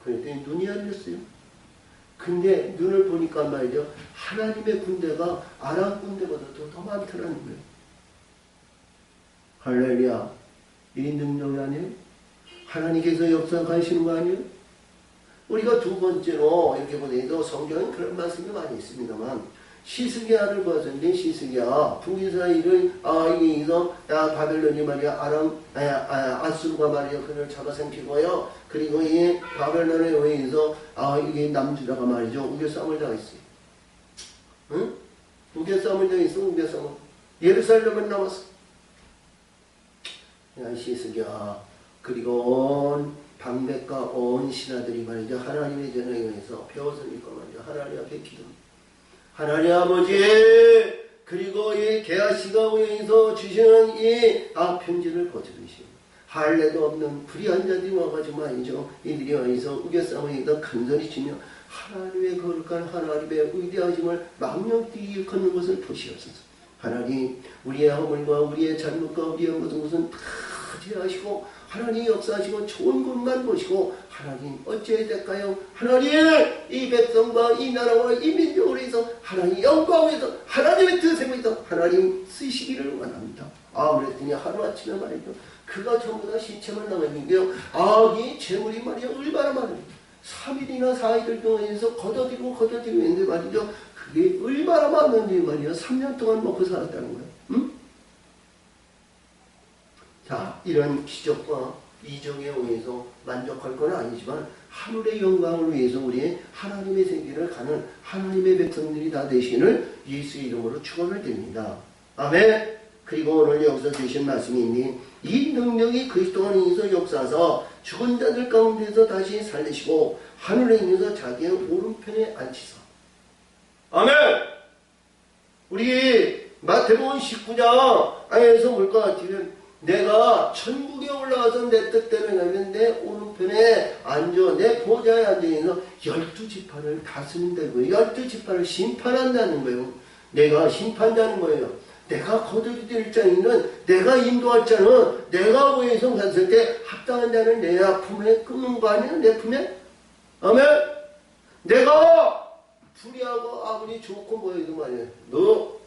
그랬더니 눈이 열렸어요. 근데 눈을 보니까 말이죠. 하나님의 군대가 아람 군대보다도 더 많더라는 거예요. 할렐루야. 이 능력이 아니에요? 하나님께서 역사하시는 거 아니에요? 우리가 두 번째로 이렇게 보더라도 성경은 그런 말씀이 많이 있습니다만 시스기야를 보았는데 시스기야 북이스라엘을 이기서 바벨론이 말이야 아수르가 말이야 그를 잡아삼키고요. 그리고 이 바벨론에 의해서 이게 남주다가 말이죠 우겨 싸움을 당했어요. 응? 우겨 싸움을 당했어. 우겨 싸움. 예루살렘은 남았어. 야 시스기야. 그리고 온 방백과 온 신하들이 말이죠. 하나님의 전에 의해서 배웠으니까 말이죠. 하나님 앞에 기도. 하나님 아버지, 그리고 이 게하시가 의해서 주시는 이 편지를 거절하시고 할례도 없는 불의한 자들이 와가지고 말이죠. 이들이 와서 우겨싸움에다 큰소리 치며 하나님의 거룩한 하나님의 위대하심을 망령되이 걷는 것을 보시옵소서. 하나님, 우리의 허물과 우리의 잘못과 우리의 모든 것은 다 제하시고 하나님 역사하시고 좋은 것만 보시고 하나님 어찌해야 될까요? 하나님 이 백성과 이 나라와 이 민족을 위해서 하나님 영광을 위해서 하나님의 뜻을 위해서 하나님 쓰시기를 원합니다. 그랬더니 하루아침에 말이죠. 그가 전부 다 시체만 남았는데요. 이 재물이 말이야 얼마나 많아요. 3일이나 4일을 동안에서 걷어들이고 있는데 말이죠. 그게 얼마나 많은지 말이야. 3년 동안 먹고 살았다는 거예요. 응? 자, 이런 기적과 이적에 의해서 만족할 건 아니지만 하늘의 영광을 위해서 우리 하나님의 세계를 가는 하나님의 백성들이 다 되시는 예수의 이름으로 축원을 드립니다. 아멘. 그리고 오늘 여기서 주신 말씀이 있니 이 능력이 그리스도 안에서 역사하사 죽은 자들 가운데서 다시 살리시고 하늘에 있는 자기의 오른편에 앉히사. 아멘. 우리 마태복음 19장에서 볼 것 같으면 내가 천국에 올라가서 내 뜻대로 하면 내 오른편에 앉아 내 보좌에 앉아있는 12지파를 다스린다는 거예요. 12지파를 심판한다는 거예요. 내가 심판자는 거예요. 내가 거두릴 자는 내가 인도할 자는 내가 위에서 갔을 때 합당한 자는 내 품에 끊는 거 아니야? 내 품에? 아멘? 내가 불의하고 아무리 좋고 뭐해도 말이야. 너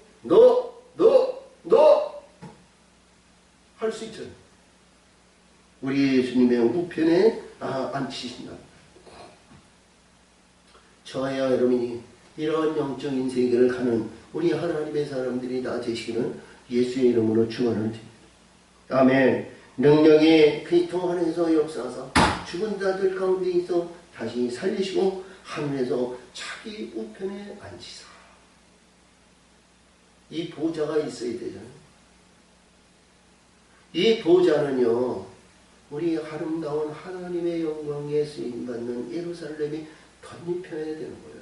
할 수 있잖아요. 우리 예수님의 우편에 앉히신다. 저와 여러분이 이러한 영적인 세계를 가는 우리 하나님의 사람들이 다 되시기를 예수의 이름으로 축원을 드립니다. 아멘. 능력이 그리스도 안에서 역사하사 죽은 자들 가운데 있어 다시 살리시고 하늘에서 자기 우편에 앉히사. 이 보좌가 있어야 되잖아요. 이 보좌는요, 우리 아름다운 하나님의 영광에 쓰임받는 예루살렘이 덧입혀야 되는 거예요.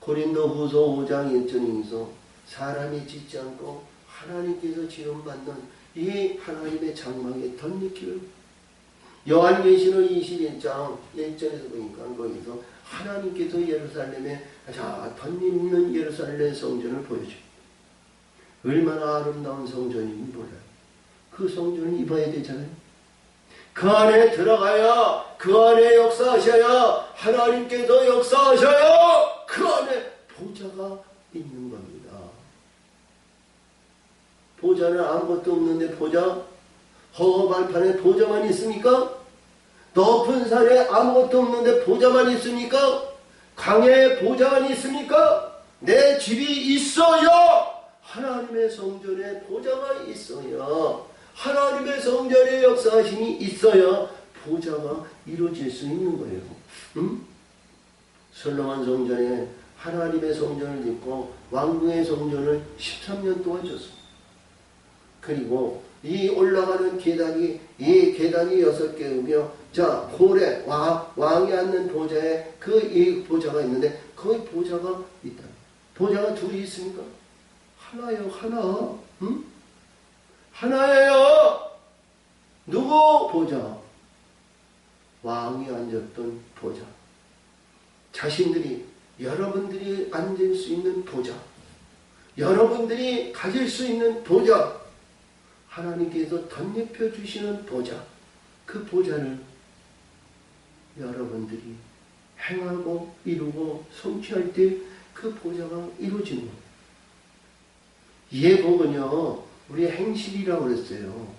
고린도후서 5장 1절에서 사람이 짓지 않고 하나님께서 지음받는 이 하나님의 장막에 덧입기를 요한계시록 21장 1절에서 보니까 거기서 하나님께서 예루살렘에 덧입는 예루살렘 성전을 보여줍니다. 얼마나 아름다운 성전인지 몰라요. 그 성전을 입어야 되잖아요. 그 안에 들어가야, 그 안에 역사하셔야, 하나님께서 역사하셔야 그 안에 보좌가 있는 겁니다. 보좌는 아무것도 없는데 보좌? 허허발판에 보좌만 있습니까? 높은 산에 아무것도 없는데 보좌만 있습니까? 강에 보좌만 있습니까? 내 집이 있어야 하나님의 성전에 보좌가 있어야, 하나님의 성전에 역사하심이 있어야 보좌가 이루어질 수 있는 거예요. 솔로몬 성전에 하나님의 성전을 짓고 왕궁의 성전을 13년 동안 졌습니다. 그리고 이 올라가는 계단이, 이 계단이 6개이며, 자, 고래, 왕이 앉는 보좌에 이 보좌가 있는데, 거기 보좌가 있다. 보좌가 둘이 있습니까? 하나예요, 하나. 응? 하나예요. 누구 보좌? 왕이 앉았던 보좌. 자신들이, 여러분들이 앉을 수 있는 보좌. 여러분들이 가질 수 있는 보좌. 하나님께서 덧입혀 주시는 보좌. 그 보좌를 여러분들이 행하고 이루고 성취할 때 그 보좌가 이루어지는 거예요. 예복은요, 우리 행실이라고 그랬어요.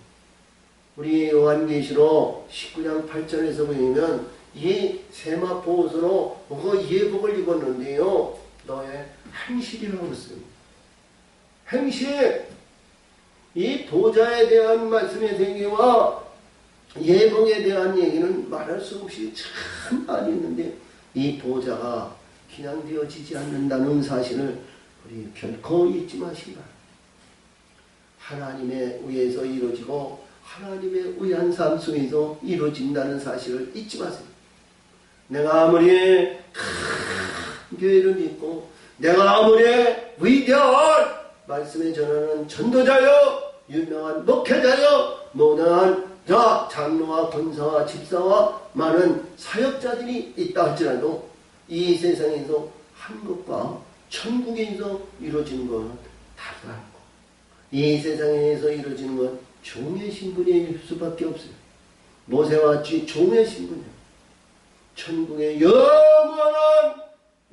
우리 요한계시록 19장 8절에서 보면 이 세마포 옷으로 그 예복을 입었는데요, 너의 행실이라고 그랬어요. 행실. 이 보좌에 대한 말씀의 세계와 예복에 대한 얘기는 말할 수 없이 참 많이 있는데, 이 보좌가 그냥 되어지지 않는다는 사실을 우리 결코 잊지 마시기 바랍니다. 하나님의 의에서 이루어지고 하나님의 의한 삶 속에서 이루어진다는 사실을 잊지 마세요. 내가 아무리 큰 교회를 믿고 내가 아무리 위대한 말씀을 전하는 전도자여, 유명한 목회자여, 모든 장로와 권사와 집사와 많은 사역자들이 있다 할지라도 이 세상에서 한 것과 천국에서 이루어지는 것은 다르다고. 이 세상에서 이루어지는 건 종의 신분일 수밖에 없어요. 모세와 같이 종의 신분이에요. 천국의 영원한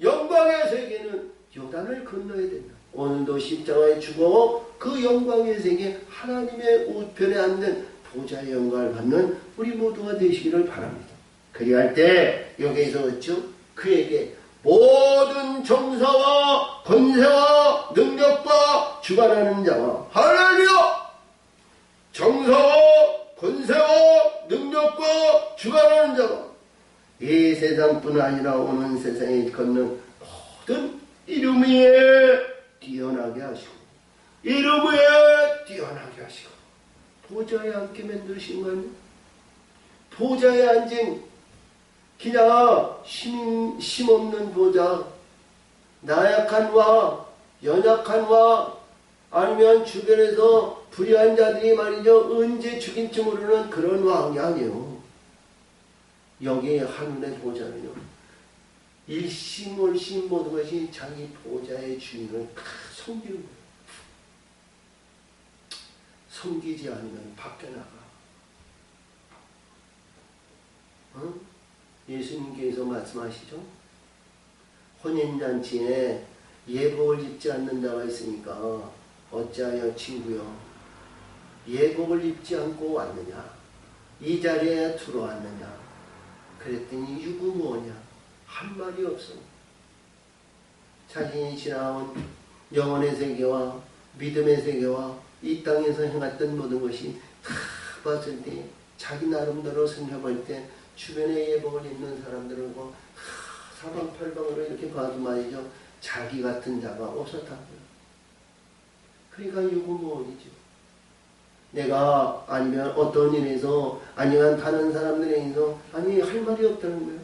영광의 세계는 요단을 건너야 된다. 오늘도 십자가에 죽어 그 영광의 세계, 하나님의 우편에 앉는 보좌의 영광을 받는 우리 모두가 되시기를 바랍니다. 그리할 때 여기에서 그렇죠? 그에게 모든 정사와 권세와 능력과 주관하는 자와, 할렐루야! 정사와 권세와 능력과 주관하는 자와, 이 세상뿐 아니라 오는 세상에 걷는 모든 이름 위에 뛰어나게 하시고, 이름 위에 뛰어나게 하시고, 보좌에 앉게 만드신 건, 보좌에 앉은 그냥 힘없는 보좌, 나약한 왕, 연약한 왕, 아니면 주변에서 불의한 자들이 말이죠, 언제 죽인지 모르는 그런 왕이 아니에요. 여기 하늘의 보좌는요, 일심월심 모든 것이 자기 보좌의 주인을 섬기는 거예요. 섬기지 않으면 밖에 나가. 예수님께서 말씀하시죠. 혼인잔치에 예복을 입지 않는 자가 있으니까 어찌하여 친구여 예복을 입지 않고 왔느냐, 이 자리에 들어왔느냐. 그랬더니 유구무엇냐, 한 말이 없어. 자신이 지나온 영혼의 세계와 믿음의 세계와 이 땅에서 행했던 모든 것이 다 봤을 때, 자기 나름대로 생각할 때 주변에 예복을 입는 사람들은 사방팔방으로 이렇게 봐도 말이죠, 자기 같은 자가 없었다고요. 그러니까 유구무원이죠. 내가 아니면 어떤 일에서, 아니면 다른 사람들에 의해서 할 말이 없다는 거예요.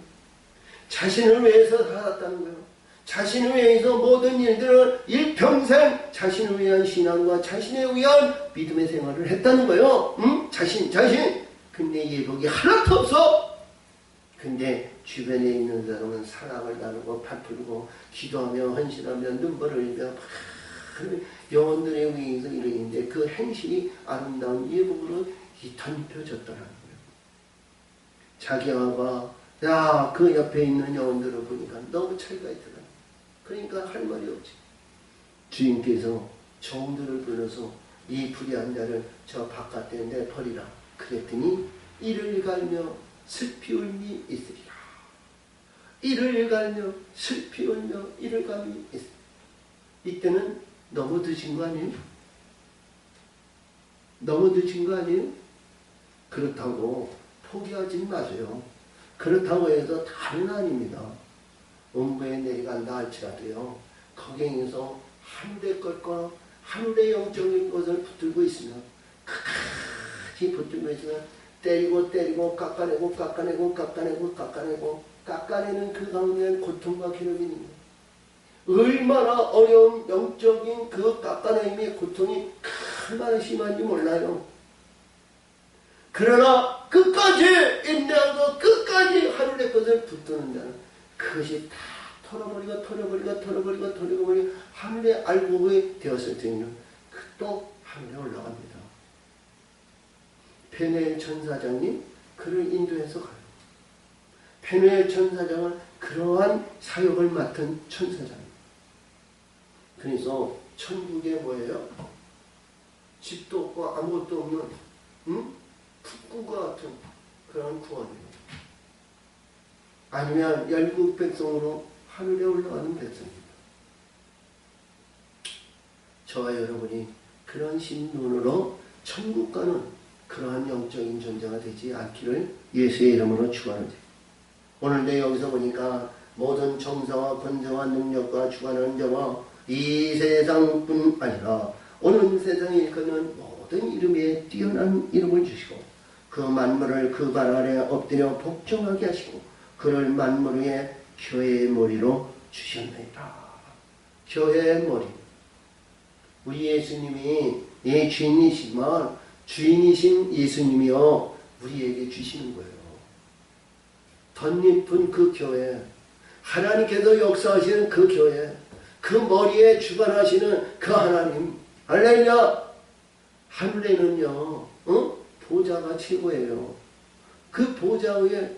자신을 위해서 살았다는 거예요. 자신을 위해서 모든 일들을 일평생 자신을 위한 신앙과 자신에 위한 믿음의 생활을 했다는 거예요. 자신. 근데 예복이 하나도 없어. 근데 주변에 있는 사람은 사랑을 나누고 베풀고 기도하며 헌신하며 눈물을 흘리며 그러면 영혼들의 위에서 이르는데 그 행실이 아름다운 예복으로 던펴졌더라는 거예요. 자기와 그 옆에 있는 영혼들을 보니까 너무 차이가 있더라. 그러니까 할 말이 없지. 주인께서 종들을 불러서 이 불의한 자를 저 바깥에 내버리라 그랬더니 이를 갈며 슬피 울미 있으리라. 이를 갈며 슬피 울며 이를 갈며 있으리라. 이때는 너무 늦은 거 아니에요? 너무 늦은 거 아니에요? 그렇다고 포기하지 마세요. 그렇다고 해서 다는 아닙니다. 음부에 내려간다 할지라도요, 거기에서 하늘의 것과 하늘의 영적인 것을 붙들고 있으면 끝까지 붙들고 있으면 때리고 깎아내고 깎아내는 그 가운데는 고통과 괴로움이 있는 거예요. 얼마나 어려운 영적인 그 깎아내림의 고통이 얼마나 심한지 몰라요. 그러나 끝까지 인내하고 끝까지 하늘의 것을 붙드는 자는 그것이 다 털어버리고 하늘의 알곡이 되었을 때는 또 하늘에 올라갑니다. 페누엘 천사장님 그를 인도해서 가요. 페누엘 천사장은 그러한 사역을 맡은 천사장입니다. 그래서 천국에 뭐예요? 집도 없고 아무것도 없는 북구가 같은 그런 구원이에요. 아니면 열국 백성으로 하늘에 올라가는 백성입니다. 저와 여러분이 그런 신분으로 천국 가는 그러한 영적인 존재가 되지 않기를 예수의 이름으로 축원합니다. 오늘도 여기서 보니까 모든 정사와 권세와 능력과 주관하는 자와 이 세상뿐 아니라 오는 세상에 일컫는 모든 이름에 뛰어난 이름을 주시고 그 만물을 그 발 아래 엎드려 복종하게 하시고 그를 만물 위에 교회의 머리로 주셨나이다. 교회의 머리. 우리 예수님이 주인이시지만 주인이신 예수님이요 우리에게 주시는 거예요. 덧입은 그 교회, 하나님께서 역사하시는 그 교회, 그 머리에 주관하시는 그 하나님, 할렐루야. 하늘에는요 보좌가 최고예요. 그 보좌 위에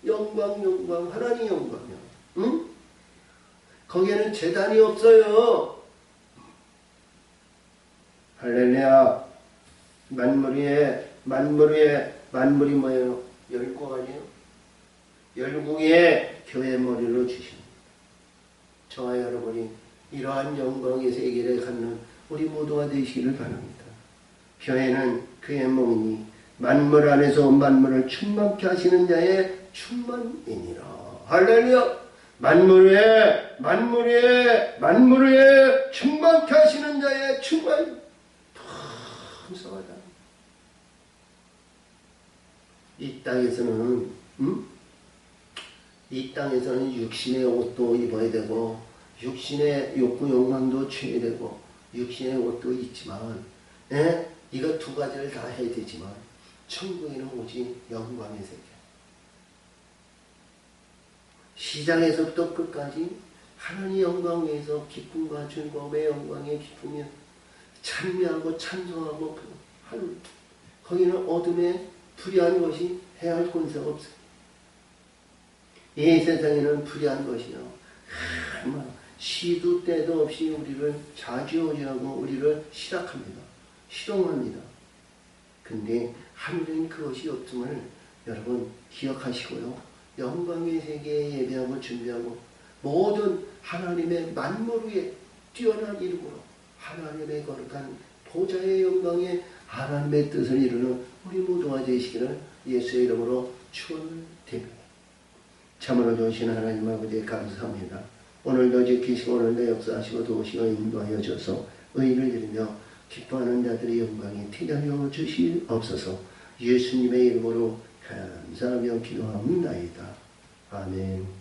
영광 하나님 영광이요. 응? 거기에는 제단이 없어요. 할렐루야. 만물이 뭐예요? 열국 아니에요? 열국의 교회 머리로 주십니다. 저와 여러분이 이러한 영광의 세계를 갖는 우리 모두가 되시기를 바랍니다. 교회는 그의 몸이니 만물 안에서 만물을 충만케 하시는 자의 충만이니라. 할렐루야. 만물 위에 충만케 하시는 자의 충만. 감사하다. 이 땅에서는 육신의 옷도 입어야 되고 육신의 욕구 욕망도 취해야 되고 육신의 옷도 있지만 이거 두 가지를 다 해야 되지만 천국에는 오직 영광의 세계. 시작에서부터 끝까지 하나님 영광 위에서 기쁨과 즐거움의 영광의 기쁨이 찬미하고 찬송하고 하는 거기는 어둠에 불의한 것이 해할 권세가 없어요. 이 세상에는 불의한 것이요 시도 때도 없이 우리를 좌지우지하고 우리를 시락합니다. 시동합니다. 근데 하늘엔 그것이 없음을 여러분 기억하시고요. 영광의 세계에 예배하고 준비하고 모든 하나님의 만물 위에 뛰어난 이름으로 하나님의 거룩한 보좌의 영광에 하나님의 뜻을 이루는 우리 모두가 되시기를 예수의 이름으로 축원드립니다. 참으로 좋으신 하나님 아버지 감사합니다. 오늘도 지키시고 오늘도 역사하시고 도우시고 인도하여 주셔서 의를 이루며 기뻐하는 자들의 영광이 티나려 주시옵소서. 예수님의 이름으로 감사하며 기도하옵나이다. 아멘.